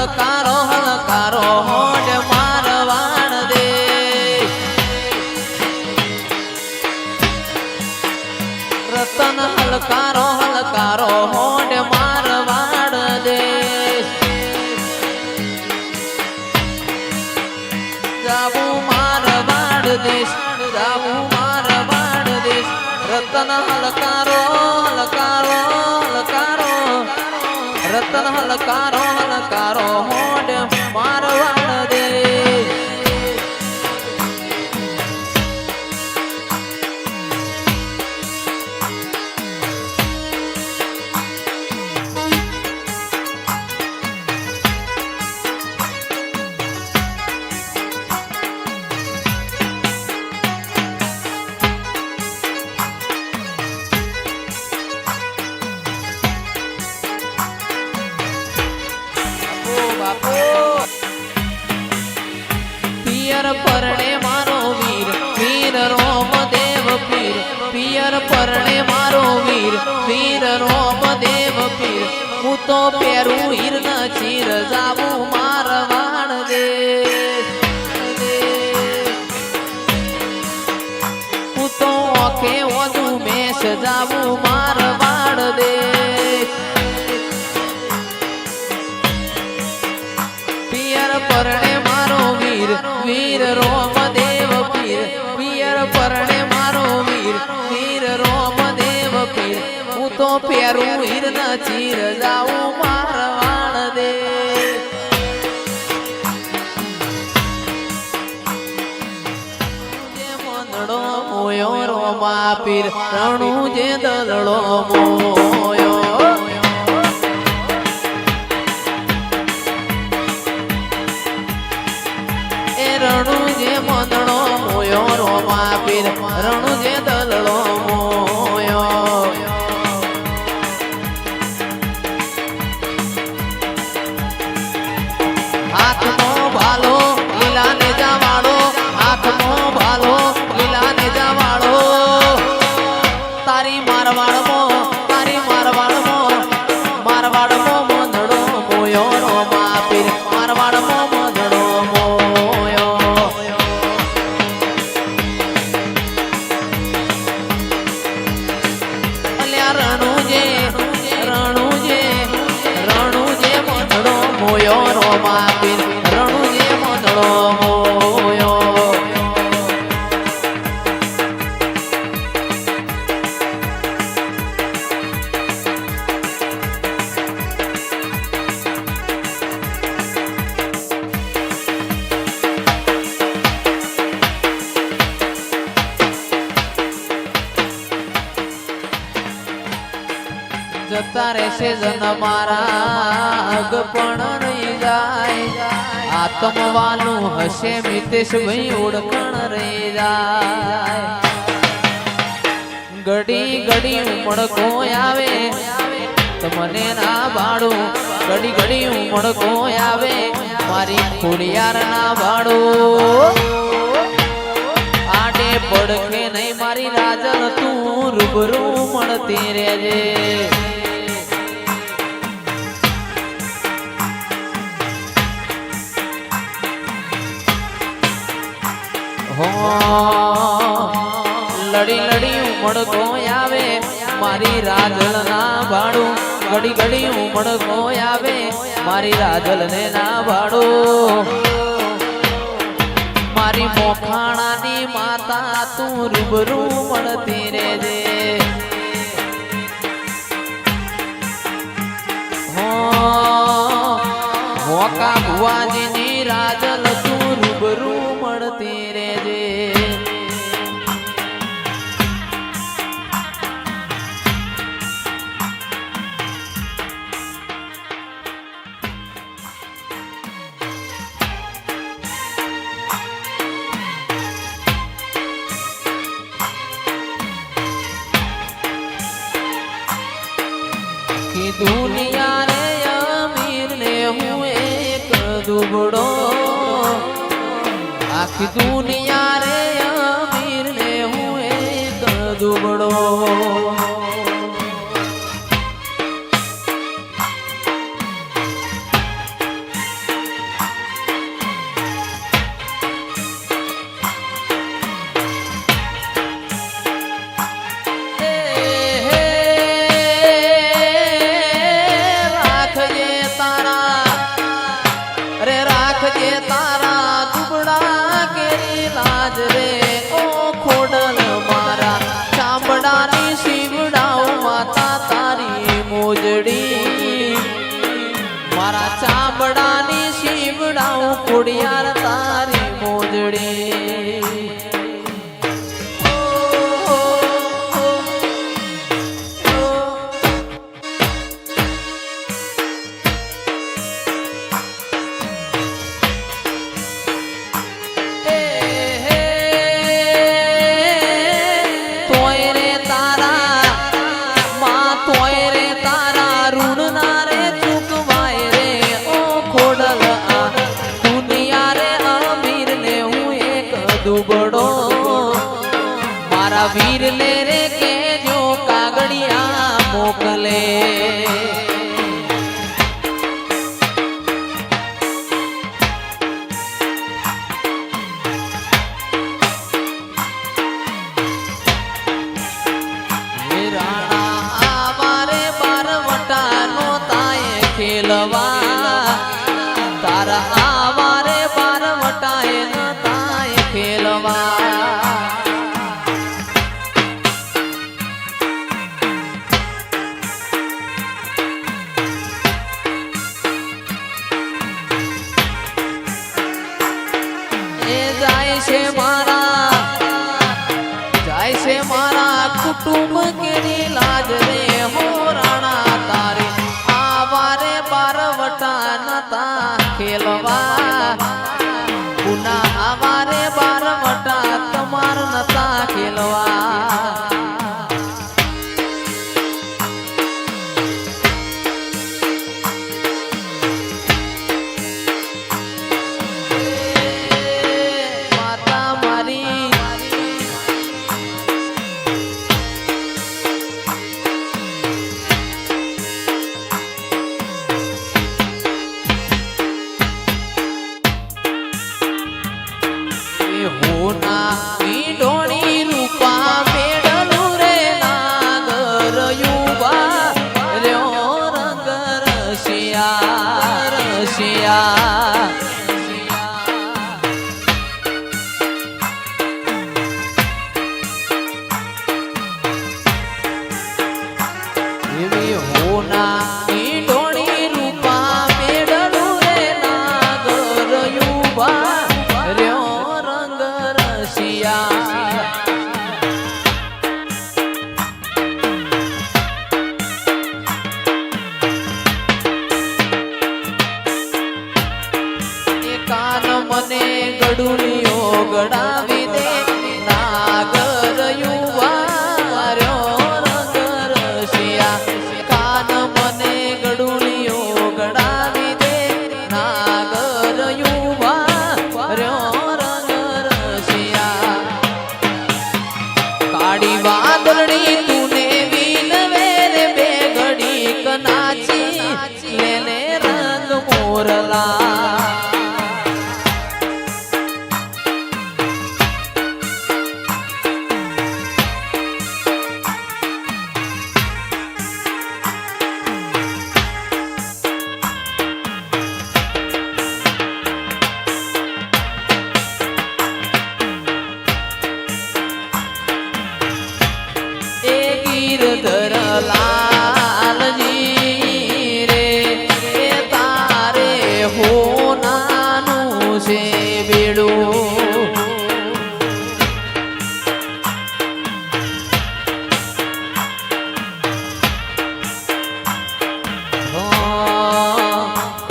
હલકારો હલકારો હોડ મારવાડ દે રતન હલકારો હલકારો હોડ મારવાડ દે જાવું મારવાડ દેશ જાવું મારવાડ દેશ રતન હલકારો હલકારો હલકારો રતન હલકારો હલકારો હોડ મારવાડ દે પિયર પરણે મારો વીર વીર રોમ દેવ પીર પિયર પરણે મારો વીર વીર રોમ દેવ પીર હું તો પહેરું હીર ન ચીર જાવું મારવાડ દે હું તો ઓકે વધુ મેષ જાવું મારવાડ દે પિયર પરણે મારો વીર વીર રોમ દેવ પીર પિયર પરણે મારો વીર વીર રોમ દેવ પીર હું તો પહેરું હીર ન ચીર જાવું મારવાડ દે જે મંદડો મોયો રોમા પીર રણું જે દલડો મોયો રણુ જે મંદણો મોયો રોમા પીર રણુ જે દલડો મોયો હાથનો ભાલો લીલા ને જાવાળો હાથનો ભાલો લીલા ને જાવાળો તારી મારવાડમો મંદડો મોયો રોમા પીર મારવાડમો મંદડો મોયો રોમા પીર રણુ જે મંદડો મોયો જતા રહેશે જન મારા અગ પણ નહીં જાય આત્મવાનું હશે મિતેશ ભાઈ ઓળખણ રહી જાય ઘડી ઘડી ઉમળકો આવે તમને ના ભાડું ઘડી ઘડી ઉમળકો આવે મારી ખોડિયાર ના ભાડું આડે પડખે નહીં મારી રાજલ તું રૂબરૂ મળતી રહેજે લડી લડી ઉમળકો આવે મારી રાજલ ના ભાડું ઘડી ઘડી ઉમળકો આવે મારી રાજલ ને ના ભાડું મારી મોખાણાની માતા તું રૂબરૂ મળતી રહેજે મોકા ભુવાજીની રાજલ તું રૂબરૂ મળતી રહેજે દુનિયા રે અમીર ને હું એક દુબળો આખી દુનિયા રે અમીર ને હું એક દુબળો કેની લાજ રે હો રાણા તારે આવારે બારવટા નતા ખેલવા પુના આવારે બારવટા તમાર નતા ખેલવા હોના ઈડોણી રૂપા મેડલું રે નાગર યુવા રહ્યો રંગ રસિયા રસિયા એવી હોના ઈડોણી રૂપા મેડલું રે નાગર યુવા રહ્યો કાન મને ગડુલીઓ ગડાવી દે નાગર યુવા રહ્યો રંગ રસિયા કાન મને ગડુલીઓ ગડાવી દે નાગર યુવા રહ્યો રંગ રસિયા કાળી વાદળડી તુને વિનવે રે બે ઘડી કનાચી લેને રંગ મોરલા ગીરધર લાલજી રે એ તારે હોનાનું છે બેડું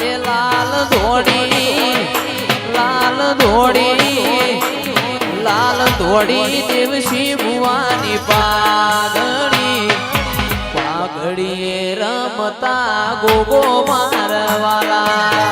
એ લાલ ધોડી દેવશી ભુવાની પાઘડી રમતા ગોગો મારવાલા